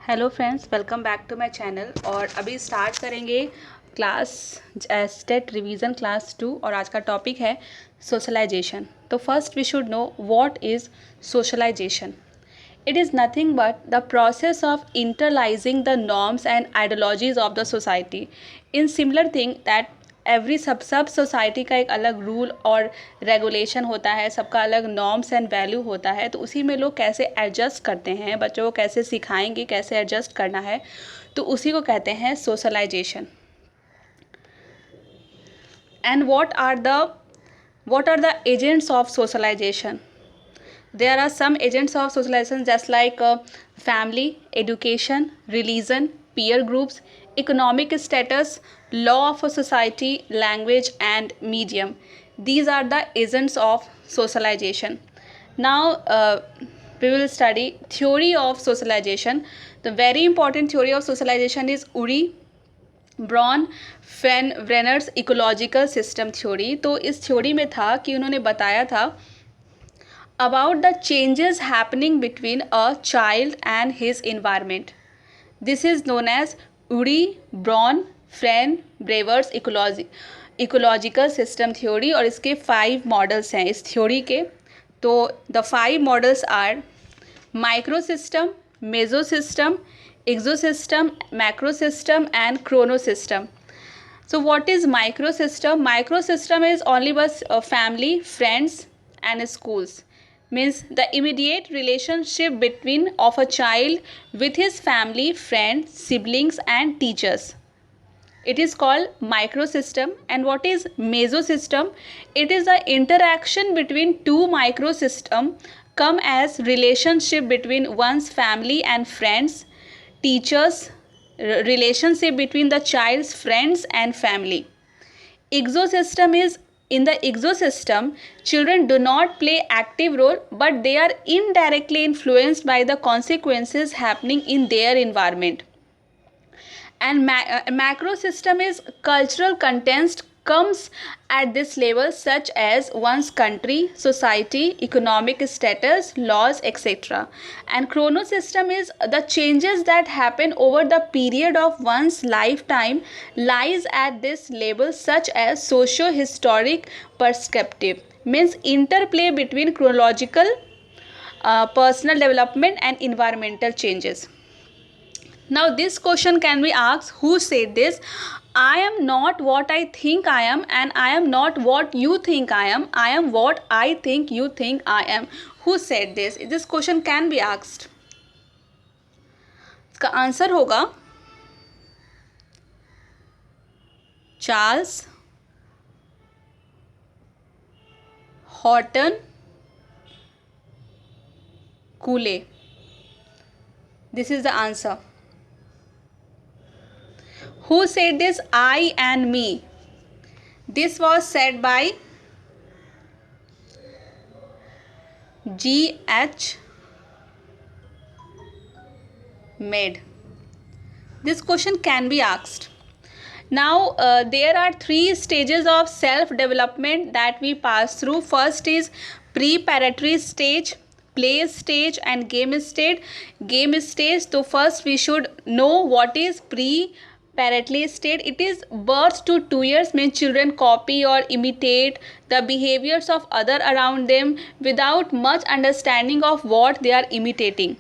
Hello friends, welcome back to my channel. और अभी start करेंगे क्लास स्टेट रिवीजन क्लास 2 और आज का टॉपिक है सोशलाइजेशन। तो first we should know what is socialisation. It is nothing but the process of internalizing the norms and ideologies of the society. In similar thing that every सब society का एक अलग rule और regulation होता है, सबका अलग नॉर्म्स एंड वैल्यू होता है, तो उसी में लोग कैसे एडजस्ट करते हैं, बच्चों को कैसे सिखाएंगे कैसे एडजस्ट करना है, तो उसी को कहते हैं socialisation. And what are the agents of socialization? There are some agents of socialization just like family, education, religion, peer groups, economic status, law of a society, language and medium. These are the agents of socialization. Now we will study theory of socialization. The very important theory of socialization is Uri Bronfenbrenner's ecological system theory. तो इस theory में था कि उन्होंने बताया था about the changes happening between a child and his environment. This is known as Uri Braun Brenner's ecological system theory और इसके 5 मॉडल्स हैं इस थ्योरी के। तो the 5 models are microsystem, mesosystem, exosystem, macrosystem and chronosystem. So what is microsystem? Microsystem is only was family, friends and schools. Means the immediate relationship between of a child with his family, friends, siblings and teachers. It is called microsystem. And what is mesosystem? It is the interaction between two microsystems come as relationship between one's family and friends, teachers, relationship between the child's friends and family. Exosystem is in the exosystem, children do not play active role, but they are indirectly influenced by the consequences happening in their environment. And macro system is cultural context comes at this level such as one's country, society, economic status, laws, etc. And chrono system is the changes that happen over the period of one's lifetime lies at this level such as socio-historic perspective. Means interplay between chronological, personal development and environmental changes. Now this question can be asked, who said this? I am not what I think I am and I am not what you think I am. I am what I think you think I am. Who said this? This question can be asked. इसका answer होगा Charles Horton कूले. This is the answer. Who said this? I and me. This was said by G.H. Mead. This question can be asked. Now there are 3 stages of self-development that we pass through. First is preparatory stage, play stage and game stage. Game stage, so first we should know what is preparatory stage. It is birth to 2 years, means children copy or imitate the behaviors of other around them without much understanding of what they are imitating.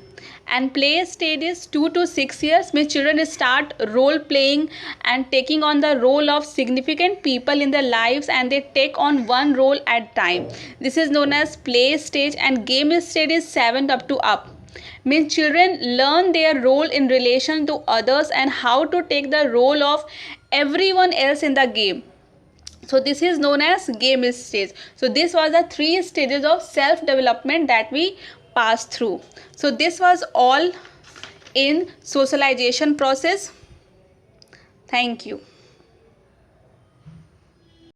And play stage is 2 to 6 years, means children start role playing and taking on the role of significant people in their lives and they take on one role at time. This is known as play stage. And game stage is 7 up to up, means children learn their role in relation to others and how to take the role of everyone else in the game. So this is known as game stage. So this was the 3 stages of self development that we pass through. So this was all in socialization process. Thank you.